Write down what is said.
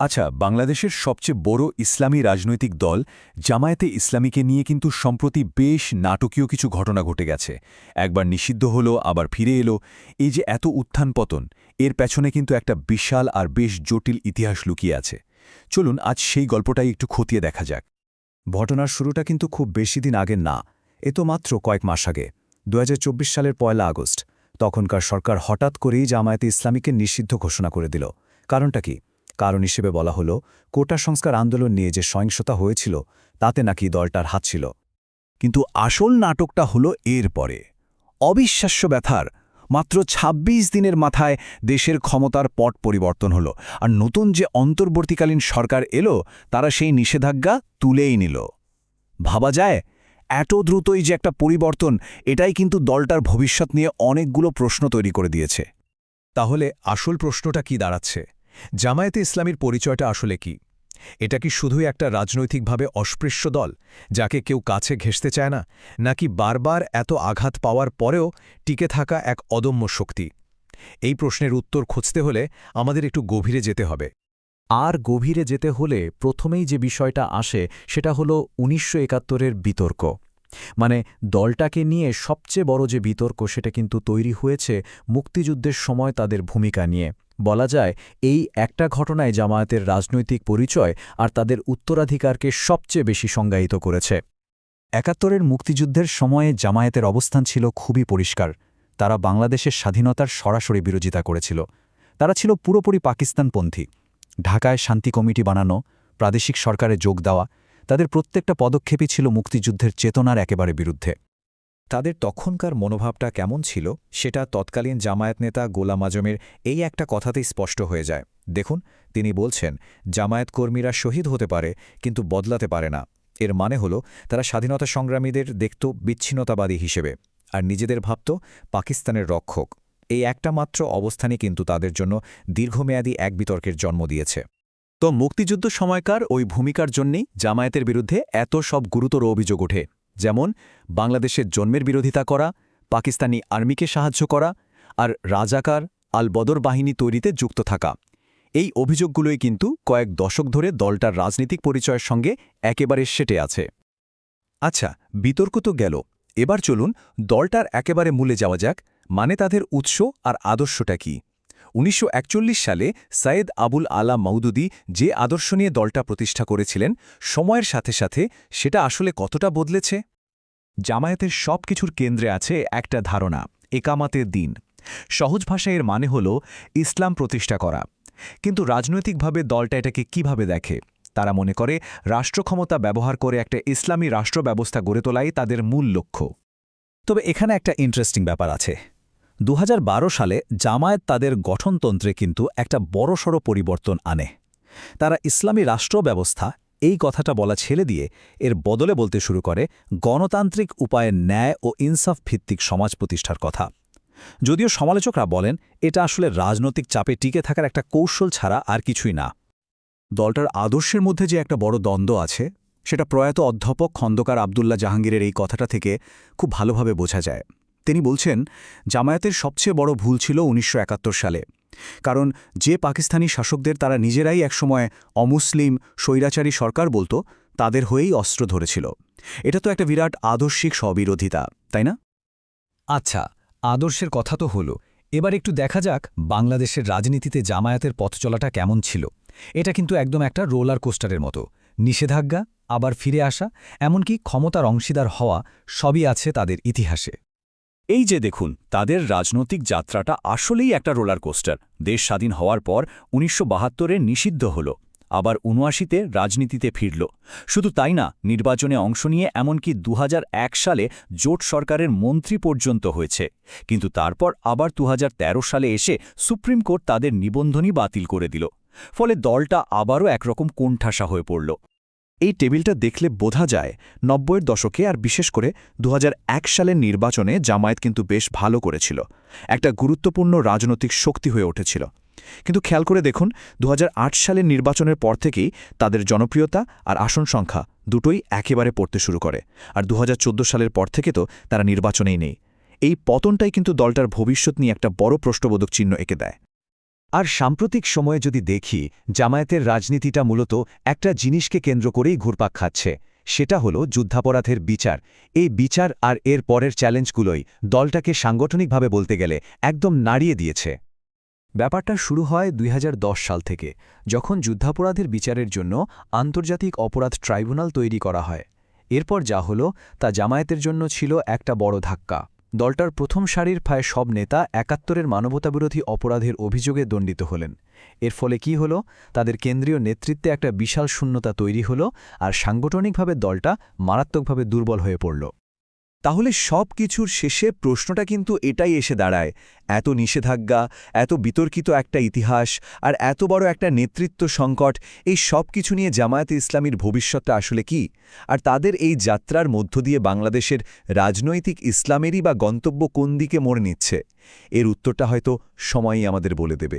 আচ্ছা, বাংলাদেশের সবচেয়ে বড় ইসলামী রাজনৈতিক দল জামায়াতে ইসলামীকে নিয়ে কিন্তু সম্প্রতি বেশ নাটকীয় কিছু ঘটনা ঘটে গেছে। একবার নিষিদ্ধ হলো, আবার ফিরে এলো। এই যে এত উত্থান পতন, এর পেছনে কিন্তু একটা বিশাল আর বেশ জটিল ইতিহাস লুকিয়ে আছে। চলুন আজ সেই গল্পটাই একটু খতিয়ে দেখা যাক। ঘটনার শুরুটা কিন্তু খুব বেশি দিন আগের না, এ তো মাত্র কয়েক মাস আগে ২০২৪ সালের ১ আগস্ট। তখনকার সরকার হঠাৎ করেই জামায়াতে ইসলামীকে নিষিদ্ধ ঘোষণা করে দিল। কারণটা কি? কারণ হিসেবে বলা হলো, কোটা সংস্কার আন্দোলন নিয়ে যে সহিংসতা হয়েছিল তাতে নাকি দলটার হাত ছিল। কিন্তু আসল নাটকটা হলো এর পরে। অবিশ্বাস্য ব্যথার মাত্র ২৬ দিনের মাথায় দেশের ক্ষমতার পট পরিবর্তন হলো, আর নতুন যে অন্তর্বর্তীকালীন সরকার এলো তারা সেই নিষেধাজ্ঞা তুলেই নিল। ভাবা যায় এত দ্রুতই যে একটা পরিবর্তন, এটাই কিন্তু দলটার ভবিষ্যৎ নিয়ে অনেকগুলো প্রশ্ন তৈরি করে দিয়েছে। তাহলে আসল প্রশ্নটা কি দাঁড়াচ্ছে? জামায়াতে ইসলামীর পরিচয়টা আসলে কি? এটা কি শুধুই একটা রাজনৈতিকভাবে অস্পৃশ্য দল যাকে কেউ কাছে ঘেঁষতে চায় না, নাকি বারবার এত আঘাত পাওয়ার পরেও টিকে থাকা এক অদম্য শক্তি? এই প্রশ্নের উত্তর খুঁজতে হলে আমাদের একটু গভীরে যেতে হবে। আর গভীরে যেতে হলে প্রথমেই যে বিষয়টা আসে সেটা হলো ১৯৭১-এর বিতর্ক। মানে দলটাকে নিয়ে সবচেয়ে বড় যে বিতর্ক সেটা কিন্তু তৈরি হয়েছে মুক্তিযুদ্ধের সময় তাদের ভূমিকা নিয়ে। বলা যায় এই একটা ঘটনায় জামায়াতের রাজনৈতিক পরিচয় আর তাদের উত্তরাধিকারকে সবচেয়ে বেশি সংজ্ঞায়িত করেছে। ৭১-এর মুক্তিযুদ্ধের সময়ে জামায়াতের অবস্থান ছিল খুবই পরিষ্কার। তারা বাংলাদেশের স্বাধীনতার সরাসরি বিরোধিতা করেছিল। তারা ছিল পুরোপুরি পাকিস্তানপন্থী। ঢাকায় শান্তি কমিটি বানানো, প্রাদেশিক সরকারে যোগ দেওয়া, তাদের প্রত্যেকটা পদক্ষেপই ছিল মুক্তিযুদ্ধের চেতনার একেবারে বিরুদ্ধে। তাদের তখনকার মনোভাবটা কেমন ছিল সেটা তৎকালীন জামায়াত নেতা গোলাম আজমের এই একটা কথাতেই স্পষ্ট হয়ে যায়। দেখুন, তিনি বলছেন, জামায়াত কর্মীরা শহীদ হতে পারে কিন্তু বদলাতে পারে না। এর মানে হলো তারা স্বাধীনতা সংগ্রামীদের দেখত বিচ্ছিন্নতাবাদী হিসেবে, আর নিজেদের ভাবত পাকিস্তানের রক্ষক। এই একটা মাত্র অবস্থানই কিন্তু তাদের জন্য দীর্ঘমেয়াদী এক বিতর্কের জন্ম দিয়েছে। তো মুক্তিযুদ্ধ সময়কার ওই ভূমিকার জন্যেই জামায়াতের বিরুদ্ধে এত সব গুরুতর অভিযোগ ওঠে, যেমন বাংলাদেশের জন্মের বিরোধিতা করা, পাকিস্তানি আর্মিকে সাহায্য করা, আর রাজাকার আল বদর বাহিনী তৈরিতে যুক্ত থাকা। এই অভিযোগগুলোই কিন্তু কয়েক দশক ধরে দলটার রাজনৈতিক পরিচয়ের সঙ্গে একেবারে সেটে আছে। আচ্ছা, বিতর্ক তো গেল, এবার চলুন দলটার একেবারে মূলে যাওয়া যাক, মানে তাদের উৎস আর আদর্শটা কি। ১৯৪১ সালে সাইয়েদ আবুল আলা মওদুদি যে আদর্শ নিয়ে দলটা প্রতিষ্ঠা করেছিলেন, সময়ের সাথে সাথে সেটা আসলে কতটা বদলেছে? জামায়াতের সব কিছুর কেন্দ্রে আছে একটা ধারণা, একামাতের দিন। সহজ ভাষায় এর মানে হল ইসলাম প্রতিষ্ঠা করা। কিন্তু রাজনৈতিকভাবে দলটা এটাকে কিভাবে দেখে? তারা মনে করে রাষ্ট্রক্ষমতা ব্যবহার করে একটা ইসলামী রাষ্ট্র ব্যবস্থা গড়ে তোলাই তাদের মূল লক্ষ্য। তবে এখানে একটা ইন্টারেস্টিং ব্যাপার আছে। ২০১২ সালে জামায়াত তাদের গঠনতন্ত্রে কিন্তু একটা বড়সড় পরিবর্তন আনে। তারা ইসলামী রাষ্ট্র ব্যবস্থা এই কথাটা বলা ছেড়ে দিয়ে এর বদলে বলতে শুরু করে গণতান্ত্রিক উপায়ে ন্যায় ও ইনসাফ ভিত্তিক সমাজ প্রতিষ্ঠার কথা। যদিও সমালোচকরা বলেন এটা আসলে রাজনৈতিক চাপে টিকে থাকার একটা কৌশল ছাড়া আর কিছুই না। দলটার আদর্শের মধ্যে যে একটা বড় দ্বন্দ্ব আছে, সেটা প্রয়াত অধ্যাপক খন্দকার আবদুল্লাহ জাহাঙ্গীরের এই কথাটা থেকে খুব ভালোভাবে বোঝা যায়। তিনি বলছেন, জামায়াতের সবচেয়ে বড় ভুল ছিল ১৯৭১ সালে। কারণ যে পাকিস্তানি শাসকদের তারা নিজেরাই একসময় অমুসলিম স্বৈরাচারী সরকার বলতো, তাদের হয়েই অস্ত্র ধরেছিল। এটা তো একটা বিরাট আদর্শিক স্ববিরোধিতা, তাই না? আচ্ছা, আদর্শের কথা তো হলো, এবার একটু দেখা যাক বাংলাদেশের রাজনীতিতে জামায়াতের পথ চলাটা কেমন ছিল। এটা কিন্তু একদম একটা রোলার কোস্টারের মতো। নিষেধাজ্ঞা, আবার ফিরে আসা, এমনকি ক্ষমতার অংশীদার হওয়া, সবই আছে তাদের ইতিহাসে। এই যে দেখুন, তাদের রাজনৈতিক যাত্রাটা আসলেই একটা রোলার কোস্টার। দেশ স্বাধীন হওয়ার পর ১৯৭২-এ নিষিদ্ধ হল, আবার ৭৯-তে রাজনীতিতে ফিরল। শুধু তাই না, নির্বাচনে অংশ নিয়ে এমনকি ২০০১ সালে জোট সরকারের মন্ত্রী পর্যন্ত হয়েছে। কিন্তু তারপর আবার ২০১৩ সালে এসে সুপ্রিম কোর্ট তাদের নিবন্ধনই বাতিল করে দিল। ফলে দলটা আবারও একরকম কোণঠাসা হয়ে পড়ল। এই টেবিলটা দেখলে বোঝা যায় ৯০-এর দশকে আর বিশেষ করে ২০০১ সালের নির্বাচনে জামায়াত কিন্তু বেশ ভালো করেছিল, একটা গুরুত্বপূর্ণ রাজনৈতিক শক্তি হয়ে উঠেছিল। কিন্তু খেয়াল করে দেখুন, ২০০৮ সালের নির্বাচনের পর থেকেই তাদের জনপ্রিয়তা আর আসন সংখ্যা দুটোই একেবারে পড়তে শুরু করে। আর ২০১৪ সালের পর থেকে তো তারা নির্বাচনেই নেই। এই পতনটাই কিন্তু দলটার ভবিষ্যৎ নিয়ে একটা বড় প্রশ্নবোধক চিহ্ন এঁকে দেয়। আর সাম্প্রতিক সময়ে যদি দেখি জামায়াতের রাজনীতিটা মূলত একটা জিনিসকে কেন্দ্র করেই ঘুরপাক খাচ্ছে, সেটা হলো যুদ্ধাপরাধের বিচার। এই বিচার আর এর পরের চ্যালেঞ্জগুলোই দলটাকে সাংগঠনিকভাবে বলতে গেলে একদম নাড়িয়ে দিয়েছে। ব্যাপারটা শুরু হয় ২০১০ সাল থেকে, যখন যুদ্ধাপরাধের বিচারের জন্য আন্তর্জাতিক অপরাধ ট্রাইব্যুনাল তৈরি করা হয়। এরপর যা হলো তা জামায়াতের জন্য ছিল একটা বড় ধাক্কা। দলটার প্রথম সারির প্রায় সব নেতা ৭১-এর মানবতাবিরোধী অপরাধের অভিযোগে দণ্ডিত হলেন। এর ফলে কি হলো, তাদের কেন্দ্রীয় নেতৃত্বে একটা বিশাল শূন্যতা তৈরি হলো, আর সাংগঠনিকভাবে দলটা মারাত্মকভাবে দুর্বল হয়ে পড়ল। তাহলে সব কিছুর শেষে প্রশ্নটা কিন্তু এটাই এসে দাঁড়ায়, এত নিষেধাজ্ঞা, এত বিতর্কিত একটা ইতিহাস আর এত বড় একটা নেতৃত্ব সংকট, এই সব কিছু নিয়ে জামায়াতে ইসলামীর ভবিষ্যৎটা আসলে কি? আর তাদের এই যাত্রার মধ্য দিয়ে বাংলাদেশের রাজনৈতিক ইসলামেরই বা গন্তব্য কোন দিকে মোড় নিচ্ছে? এর উত্তরটা হয়তো সময়ই আমাদের বলে দেবে।